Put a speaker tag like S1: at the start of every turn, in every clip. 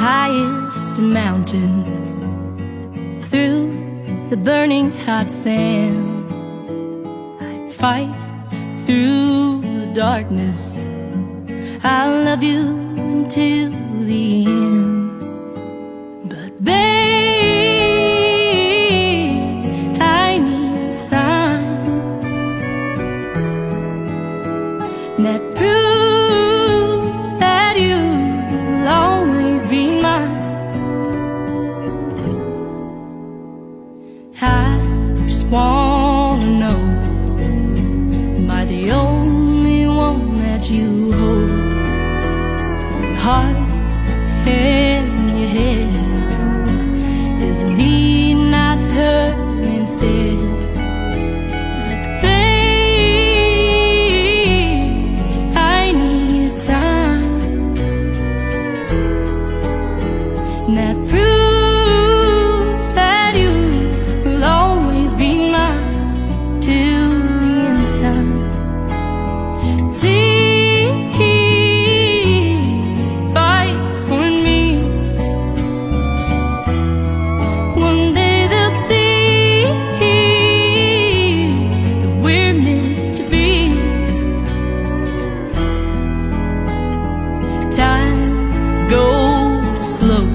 S1: highest mountains, through the burning hot sand. I'd fight through the darkness. I'll love you until the end. But babe, I need a sign that proves that you will always be mine. I just wanna know, am I the only one that you hold in your heart and your head? Is a need not her instead? But babe, I need a sign that proves that you will always be mine till the end of time. Please fight for me. One day they'll see that we're meant to be. Time goes slow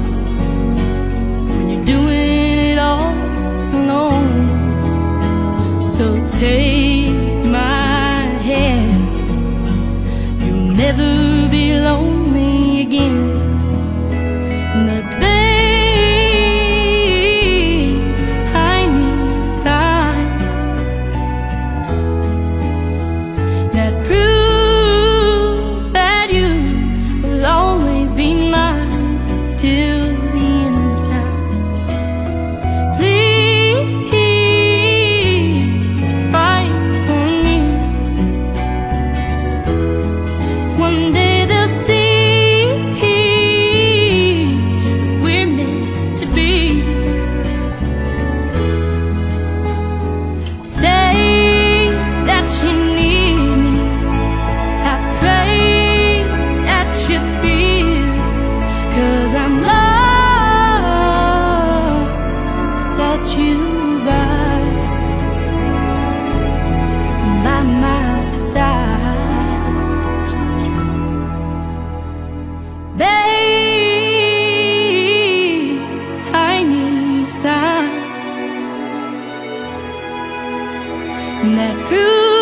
S1: when you're doing it all alone. So take my hand, you'll never be lonely again. But babe, I need a sign that proves that you will always be mine till the end of time. Please fight for me. One day they'll see we're meant to be. Say that you need me. I pray that you feel, 'cause I'm lost without you by my side. Babe, I need a sign that proves